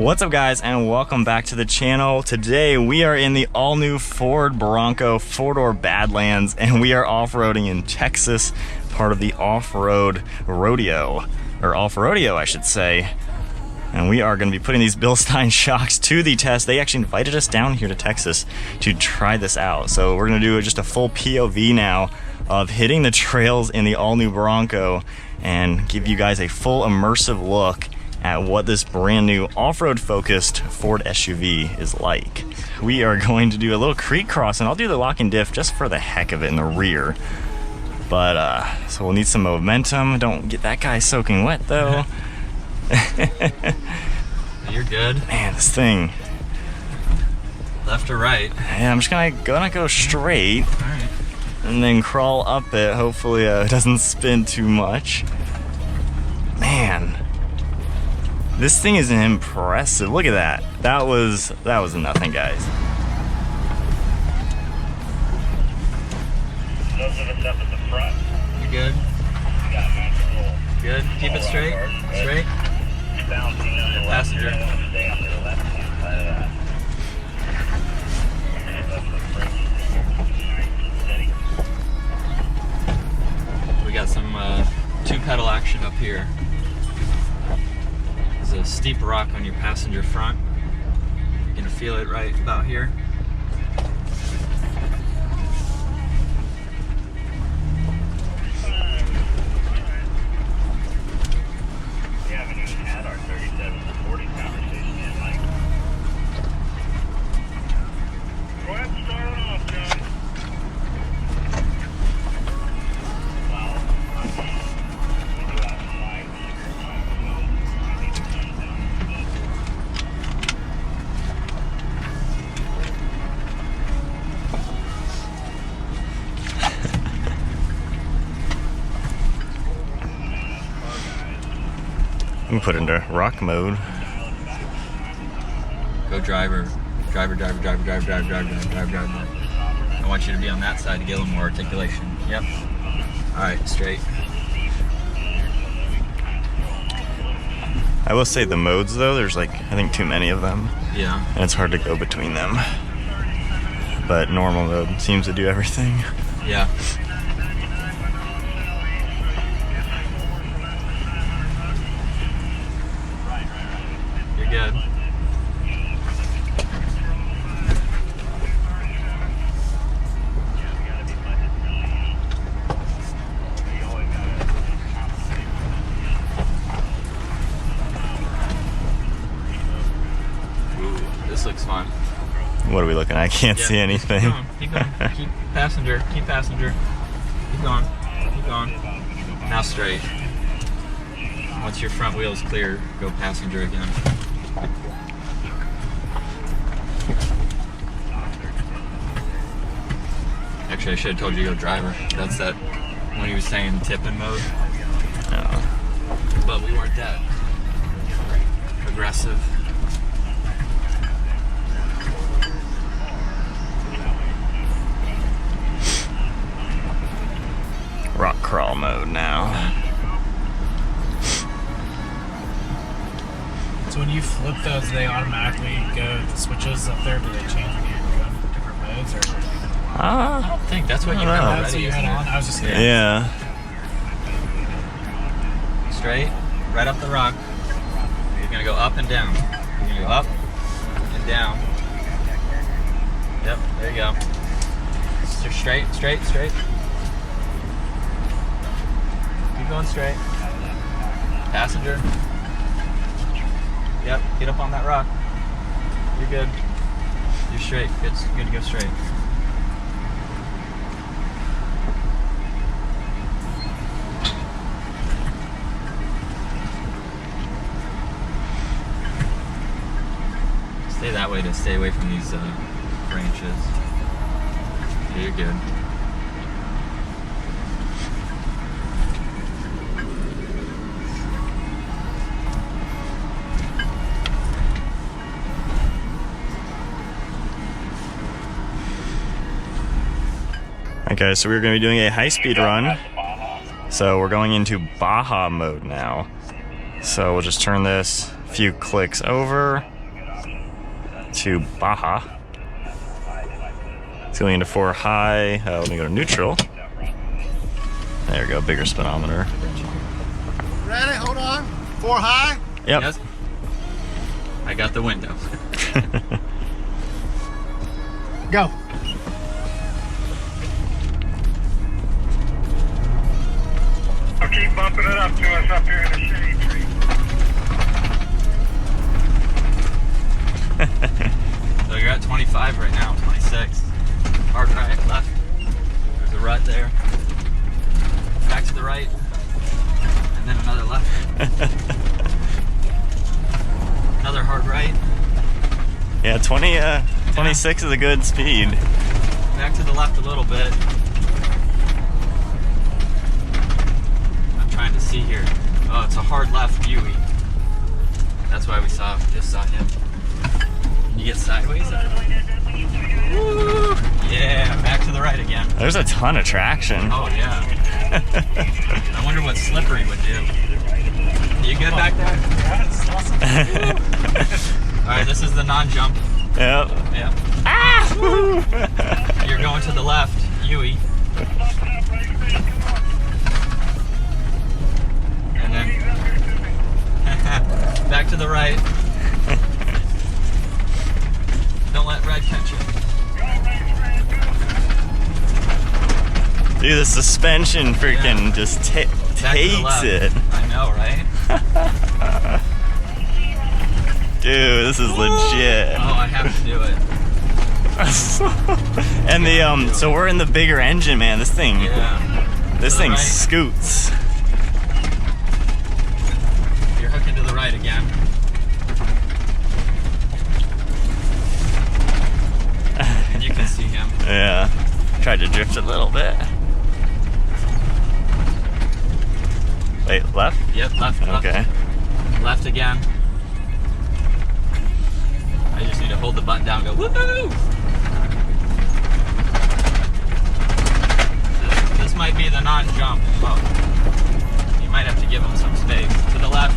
What's up guys, and welcome back to the channel. Today we are in the all-new Ford Bronco 4-door Badlands, and we are off-roading in Texas, part of the Off Roadeo, or Off Roadeo I should say. And we are going to be putting these Bilstein shocks to the test. They actually invited us down here to Texas to try this out. So we're going to do just a full POV now of hitting the trails in the all-new Bronco and give you guys a full immersive look at what this brand new off-road focused Ford SUV is like. We are going to do a little creek cross, and I'll do the lock and diff just for the heck of it in the rear. But so we'll need some momentum. Don't get that guy soaking wet though. You're good. Man, this thing. Left or right? Yeah, I'm just gonna go straight. All right. And then crawl up it. Hopefully it doesn't spin too much. Man. This thing is impressive. Look at that. That was nothing, guys. Those of us up at the front. You good? We got a nice little Good. Keep it straight. Straight. bouncing on the left. Passenger. I want to stay on the left-hand side of that. That's the brakes. Nice and steady. We got some two-pedal action up here. There's a steep rock on your passenger front. You're gonna feel it right about here. We haven't even had our 37s and 40s conversation yet, Mike. Go ahead and start it off, guys. Well, we do have some lights. I need to turn it down a bit. We put it into rock mode. Go driver. Driver. I want you to be on that side to get a little more articulation. Yep. All right, straight. I will say the modes though, there's like, I think too many of them. Yeah. And it's hard to go between them. But normal mode seems to do everything. Yeah. You're good. Ooh, this looks fun. What are we looking at? I can't Yeah, see anything. Keep going. Keep passenger. Keep passenger. Keep going. Keep going. Now straight. Once your front wheel is clear, go passenger again. Actually, I should have told you to go driver. That's that when he was saying tipping mode. Oh. But we weren't that aggressive. Rock crawl mode now. So when you flip those, they automatically go the switches up there? Do they change when you go into different modes? Or I don't think that's what you have already. that's what you had on? I was just kidding. Yeah. Straight, right up the rock. You're gonna go up and down. You're gonna go up and down. Yep, there you go. Straight. Keep going straight. Passenger. Yep, get up on that rock. You're good. You're straight. Good to go straight. Stay that way to stay away from these branches. Yeah, you're good. Okay, so we're going to be doing a high-speed run. So we're going into Baja mode now. So we'll just turn this few clicks over to Baja. It's going into 4 high. Let me go to neutral. There we go, bigger speedometer. Ready? Hold on. 4 high. Yep. Yes. I got the window. Go. I'll keep bumping it up to us up here in the shade tree. So you're at 25 right now, 26. Hard right, left. There's a rut there. Back to the right. And then another left. Another hard right. Yeah, 26 is a good speed. Back to the left a little bit. I'm trying to see here. Oh, it's a hard left Yui. That's why we just saw him. Can you get sideways? Woo! Yeah, back to the right again. There's a ton of traction. Oh yeah. I wonder what slippery would do. You good back there? Yeah, it's awesome. Alright, this is the non-jump. Yep. Yeah. Ah! You're going to the left, Yui. And then back to the right. Don't let red catch you. Dude, the suspension freaking Yeah. just Back to the takes left. it. I know, right? Dude, this is legit. Oh, I have to do it. And the so we're in the bigger engine, man. This thing, Yeah. this To the thing right. scoots. You're hooking to the right again. And you can see him. Yeah. Tried to drift a little bit. Wait, left? Yep, left. Okay. Left again. I just need to hold the button down and go, woohoo! This might be the non-jump. Oh. You might have to give him some space. To the left,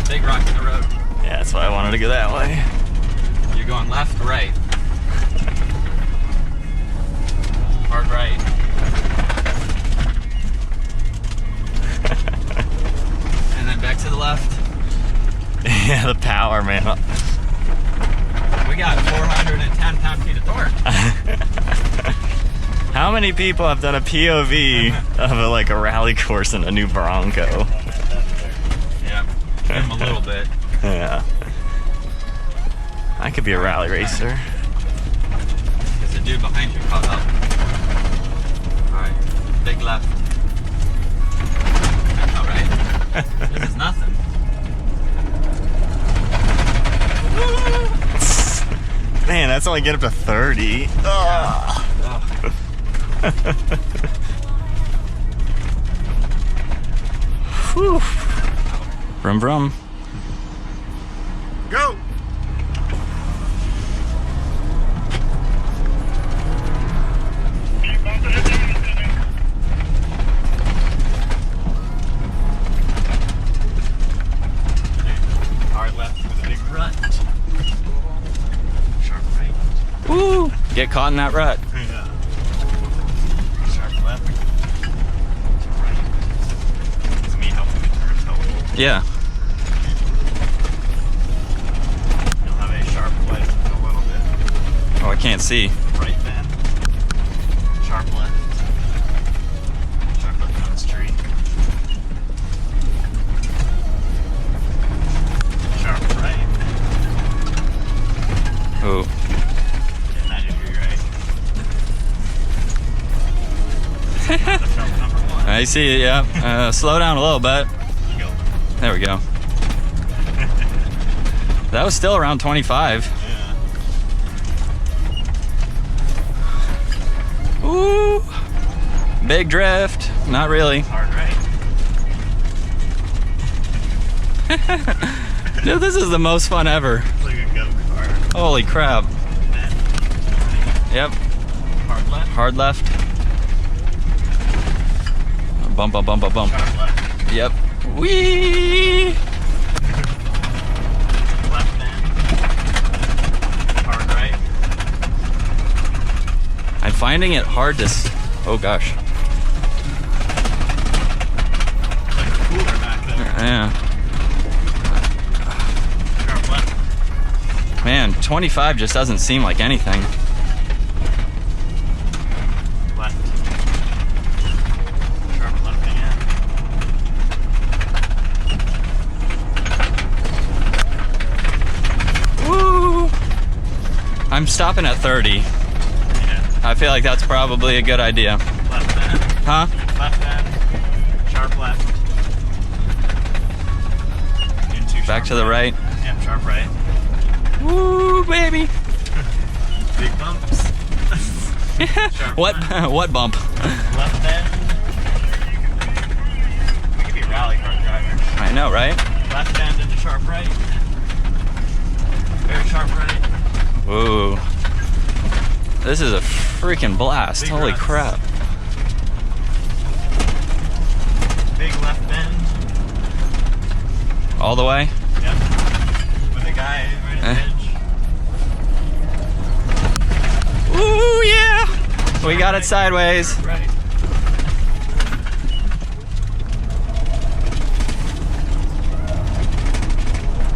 big rock in the road. Yeah, that's why I wanted to go that way. You're going left, right. Hard right. And then back to the left. Yeah, the power, man. We got 410 pound-feet of torque. How many people have done a POV of like a rally course in a new Bronco? Yeah, give him a little bit. Yeah. I could be a rally racer. Because the dude behind you caught up. Alright, big left. Alright. This is nothing. Man, that's only get up to 30. Ugh. Whew. Brum brum. Go. Keep bumping it down. Hard left with a big rut. Sharp right. Woo! Get caught in that rut. Yeah. Sharp left. Right. It's me helping you turn total. Yeah. You'll have a sharp left in a little bit. Oh, I can't see. Right bend. Sharp left. Sharp left on this tree. Sharp right. Oh. And 90-degree right. The film number one. I see it, yeah. Slow down a little bit. Go. There we go. That was still around 25. Yeah. Ooh. Big drift. Not really. Hard right. Dude, this is the most fun ever. Like a go-kart. Holy crap. Then, Yep. hard left. Hard left. Bump, bump, bump, bump, bump. Sharp left. Yep. Whee! finding it hard to. Oh gosh. Cooler back there. Yeah. Sharp left. Man, 25 just doesn't seem like anything. Left. Sharp left again. Woo! I'm stopping at 30. Yeah. I feel like that's probably a good idea. Left end. Huh? Left end. Sharp left. Into Back to the right. Yeah, sharp right. Woo, baby! Big bumps. Sharp What? left. What bump? Left end. We could be rally car drivers. I know, right? Left end into sharp right. Very sharp right. Ooh. This is a freaking blast. Big Holy ruts. crap. Big left bend. All the way? Yep. With a guy right at the edge. Ooh, yeah! We got it sideways. Right.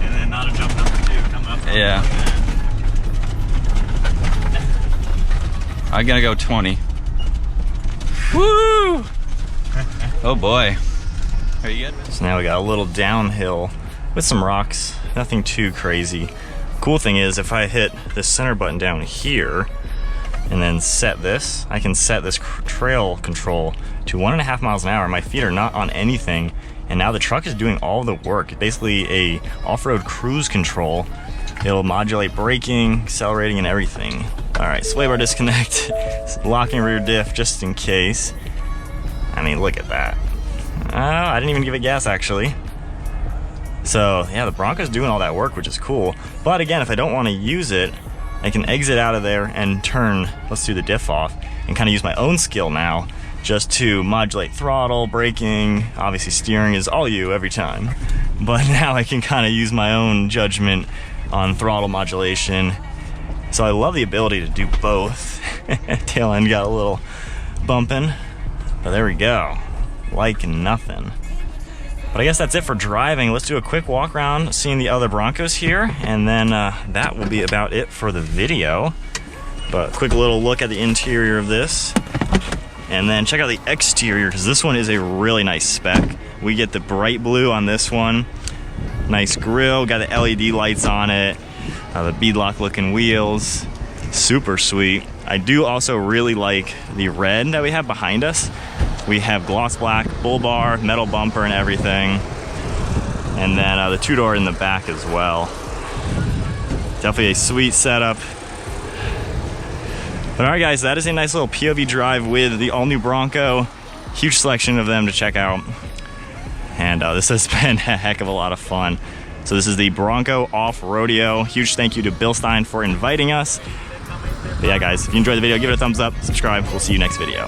And then not a jump number 2. Come up. Yeah. I'm gonna go 20. Woo! Oh boy. Are you good? So now we got a little downhill with some rocks, nothing too crazy. Cool thing is if I hit this center button down here and then set this, I can set this trail control to 1.5 miles an hour. My feet are not on anything, and now the truck is doing all the work. It's basically a off-road cruise control. It'll modulate braking, accelerating, and everything. All right, sway bar disconnect, locking rear diff just in case. I mean, look at that. I didn't even give it gas actually. So yeah, the Bronco's doing all that work, which is cool. But again, if I don't want to use it, I can exit out of there and turn, let's do the diff off, and kind of use my own skill now just to modulate throttle, braking. Obviously steering is all you every time. But now I can kind of use my own judgment on throttle modulation. So I love the ability to do both. Tail end got a little bumping, but there we go. Like nothing. But I guess that's it for driving. Let's do a quick walk around seeing the other Broncos here, and then that will be about it for the video. But quick little look at the interior of this, and then check out the exterior, because this one is a really nice spec. We get the bright blue on this one. Nice grille, got the LED lights on it, the beadlock looking wheels, super sweet. I do also really like the red that we have behind us. We have gloss black, bull bar, metal bumper and everything. And then the two-door in the back as well. Definitely a sweet setup. But alright guys, that is a nice little POV drive with the all-new Bronco. Huge selection of them to check out. And this has been a heck of a lot of fun. So this is the Bronco Off Roadeo. Huge thank you to Bilstein for inviting us. But yeah guys, if you enjoyed the video, give it a thumbs up, subscribe. We'll see you next video.